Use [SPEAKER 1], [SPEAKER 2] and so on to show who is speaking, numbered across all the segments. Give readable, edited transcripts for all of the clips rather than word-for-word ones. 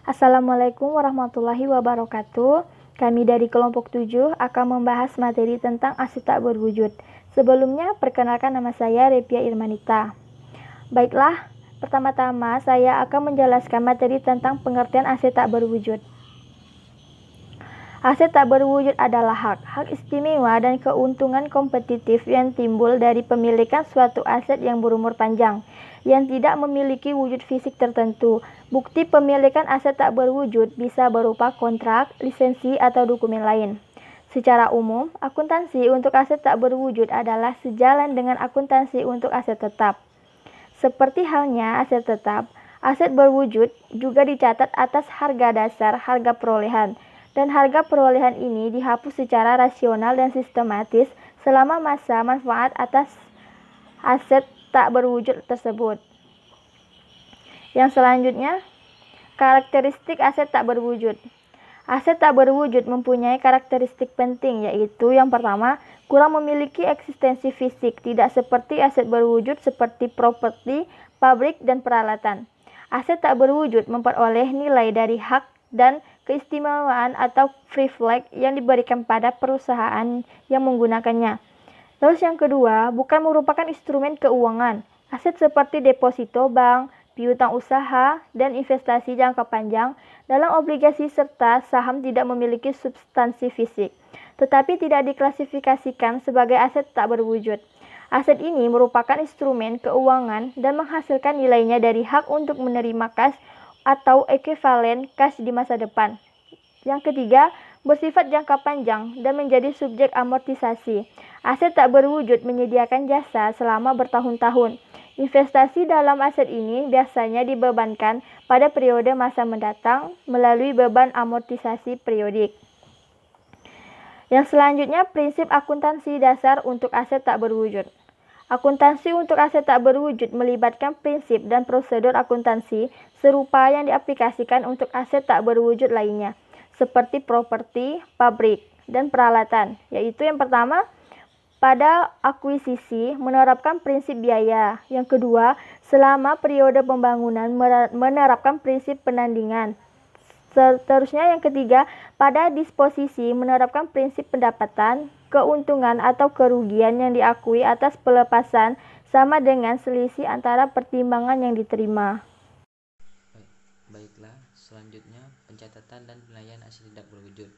[SPEAKER 1] Assalamualaikum warahmatullahi wabarakatuh. Kami dari kelompok 7 akan membahas materi tentang aset tak berwujud. Sebelumnya, perkenalkan nama saya Repia Irmanita. Baiklah, pertama-tama saya akan menjelaskan materi tentang pengertian aset tak berwujud. Aset tak berwujud adalah hak istimewa dan keuntungan kompetitif yang timbul dari pemilikan suatu aset yang berumur panjang, yang tidak memiliki wujud fisik tertentu. Bukti pemilikan aset tak berwujud bisa berupa kontrak, lisensi, atau dokumen lain. Secara umum, akuntansi untuk aset tak berwujud adalah sejalan dengan akuntansi untuk aset tetap. Seperti halnya aset tetap, aset berwujud juga dicatat atas harga dasar harga perolehan, dan harga perolehan ini dihapus secara rasional dan sistematis selama masa manfaat atas aset tak berwujud tersebut. Yang selanjutnya, karakteristik aset tak berwujud. Aset tak berwujud mempunyai karakteristik penting, yaitu yang pertama, kurang memiliki eksistensi fisik, tidak seperti aset berwujud seperti properti, pabrik, dan peralatan. Aset tak berwujud memperoleh nilai dari hak dan keistimewaan atau privilege yang diberikan pada perusahaan yang menggunakannya. Terus yang kedua, bukan merupakan instrumen keuangan. Aset seperti deposito bank, piutang usaha, dan investasi jangka panjang dalam obligasi serta saham tidak memiliki substansi fisik, tetapi tidak diklasifikasikan sebagai aset tak berwujud. Aset ini merupakan instrumen keuangan dan menghasilkan nilainya dari hak untuk menerima kas atau ekuivalen kas di masa depan. Yang ketiga, bersifat jangka panjang dan menjadi subjek amortisasi. Aset tak berwujud menyediakan jasa selama bertahun-tahun. Investasi dalam aset ini biasanya dibebankan pada periode masa mendatang melalui beban amortisasi periodik. Yang selanjutnya, prinsip akuntansi dasar untuk aset tak berwujud. Akuntansi untuk aset tak berwujud melibatkan prinsip dan prosedur akuntansi serupa yang diaplikasikan untuk aset tak berwujud lainnya, seperti properti, pabrik, dan peralatan, yaitu yang pertama, pada akuisisi menerapkan prinsip biaya. Yang kedua, selama periode pembangunan menerapkan prinsip penandingan. Seterusnya yang ketiga, pada disposisi menerapkan prinsip pendapatan, keuntungan atau kerugian yang diakui atas pelepasan sama dengan selisih antara pertimbangan yang diterima.
[SPEAKER 2] Baiklah, selanjutnya pencatatan dan penilaian aset tidak berwujud.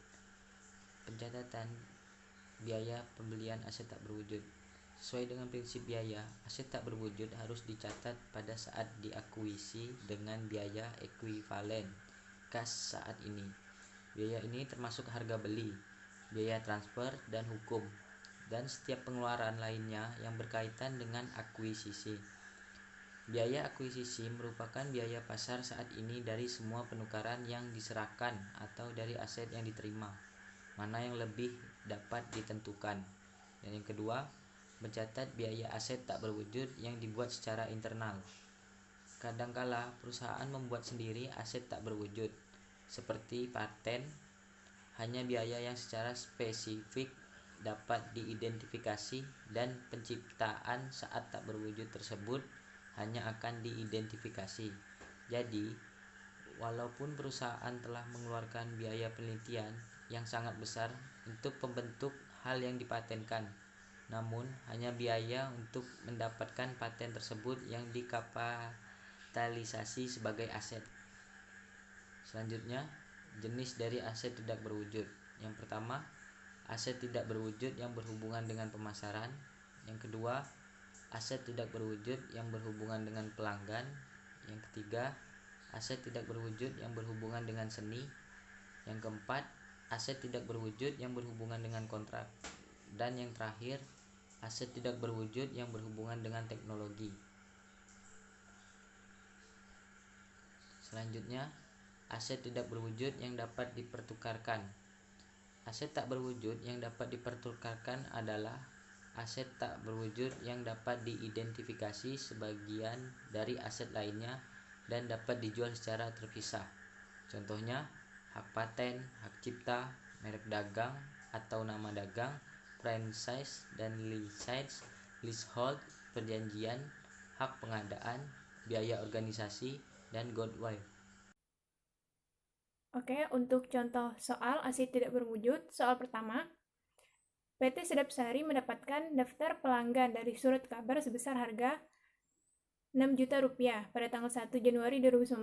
[SPEAKER 2] Pencatatan biaya pembelian aset tak berwujud. Sesuai dengan prinsip biaya, aset tak berwujud harus dicatat pada saat diakuisisi dengan biaya ekuivalen kas saat ini. Biaya ini termasuk harga beli, biaya transfer, dan hukum, dan setiap pengeluaran lainnya yang berkaitan dengan akuisisi. Biaya akuisisi merupakan biaya pasar saat ini dari semua penukaran yang diserahkan atau dari aset yang diterima, mana yang lebih dapat ditentukan. Dan yang kedua, mencatat biaya aset tak berwujud yang dibuat secara internal. Kadangkala perusahaan membuat sendiri aset tak berwujud, seperti paten. Hanya biaya yang secara spesifik dapat diidentifikasi dan penciptaan saat tak berwujud tersebut hanya akan diidentifikasi. Jadi, walaupun perusahaan telah mengeluarkan biaya penelitian yang sangat besar untuk membentuk hal yang dipatenkan, namun hanya biaya untuk mendapatkan paten tersebut yang dikapitalisasi sebagai aset. Selanjutnya, jenis dari aset tidak berwujud. Yang pertama, aset tidak berwujud yang berhubungan dengan pemasaran. Yang kedua, aset tidak berwujud yang berhubungan dengan pelanggan. Yang ketiga, aset tidak berwujud yang berhubungan dengan seni. Yang keempat, aset tidak berwujud yang berhubungan dengan kontrak. Dan yang terakhir, aset tidak berwujud yang berhubungan dengan teknologi. Selanjutnya, aset tidak berwujud yang dapat dipertukarkan. Aset tak berwujud yang dapat dipertukarkan adalah aset tak berwujud yang dapat diidentifikasi sebagian dari aset lainnya dan dapat dijual secara terpisah. Contohnya, hak paten, hak cipta, merek dagang atau nama dagang, franchise dan lisensi, leasehold, perjanjian, hak pengadaan, biaya organisasi, dan goodwill.
[SPEAKER 3] Oke, untuk contoh soal aset tidak berwujud, soal pertama, PT Sedap Sari mendapatkan daftar pelanggan dari surat kabar sebesar harga 6 juta rupiah pada tanggal 1 Januari 2019.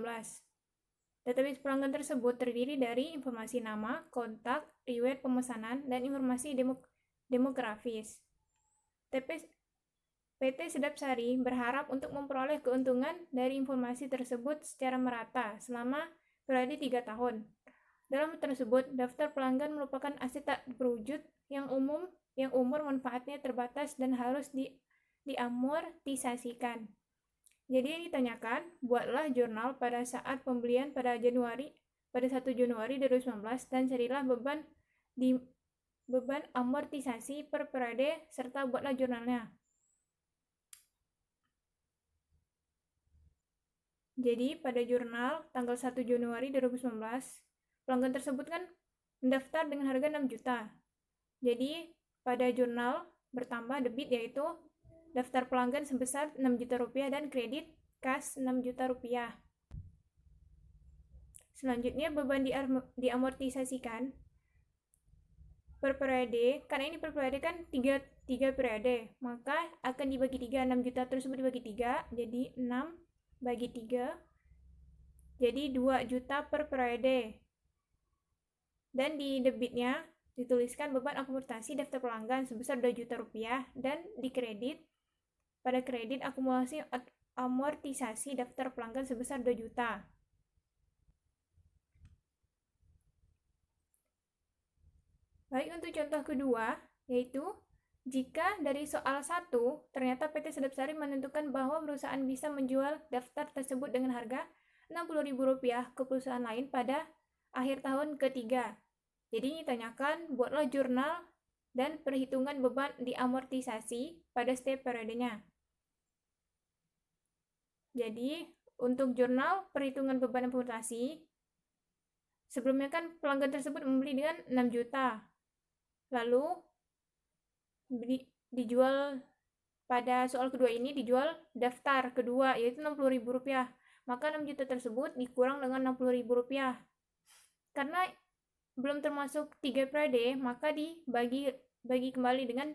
[SPEAKER 3] Database pelanggan tersebut terdiri dari informasi nama, kontak, riwayat pemesanan, dan informasi demografis. PT Sedap Sari berharap untuk memperoleh keuntungan dari informasi tersebut secara merata selama periode 3 tahun. Dalam tersebut, daftar pelanggan merupakan aset tak berwujud yang umur manfaatnya terbatas dan harus diamortisasikan. Jadi yang ditanyakan, buatlah jurnal pada saat pembelian pada 1 Januari 2019 dan carilah beban amortisasi per periode serta buatlah jurnalnya. Jadi pada jurnal tanggal 1 Januari 2019, pelanggan tersebut kan mendaftar dengan harga 6 juta. Jadi pada jurnal bertambah debit yaitu daftar pelanggan sebesar 6 juta rupiah dan kredit kas 6 juta rupiah. Selanjutnya beban diamortisasikan per periode, karena ini per periode kan 3 periode, maka akan dibagi 3, 6 juta tersebut dibagi 3, jadi 6 bagi 3, jadi 2 juta per periode. Dan di debitnya dituliskan beban akumulasi daftar pelanggan sebesar 2 juta rupiah dan di kredit, pada kredit akumulasi amortisasi daftar pelanggan sebesar 2 juta. Baik, untuk contoh kedua, yaitu jika dari soal 1 ternyata PT Sedap Sari menentukan bahwa perusahaan bisa menjual daftar tersebut dengan harga Rp60.000 ke perusahaan lain pada akhir tahun ketiga. Jadi ditanyakan, buatlah jurnal dan perhitungan beban diamortisasi pada setiap periodenya. Jadi untuk jurnal perhitungan beban amortisasi, sebelumnya kan pelanggan tersebut membeli dengan 6 juta. Lalu dijual pada soal kedua ini dijual daftar kedua yaitu Rp60.000. Maka 6 juta tersebut dikurang dengan Rp60.000. Karena belum termasuk 3 periode, maka dibagi kembali dengan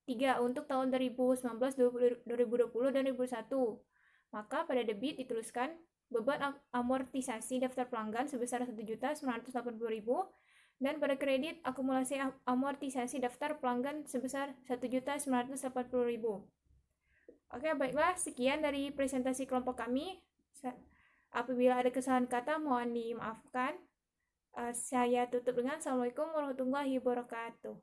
[SPEAKER 3] 3 untuk tahun 2019, 2020, dan 2021. Maka pada debit dituliskan beban amortisasi daftar pelanggan sebesar Rp1.980.000 dan pada kredit akumulasi amortisasi daftar pelanggan sebesar Rp1.980.000. Oke, baiklah, sekian dari presentasi kelompok kami. Apabila ada kesalahan kata mohon dimaafkan. Saya tutup dengan Assalamualaikum warahmatullahi wabarakatuh.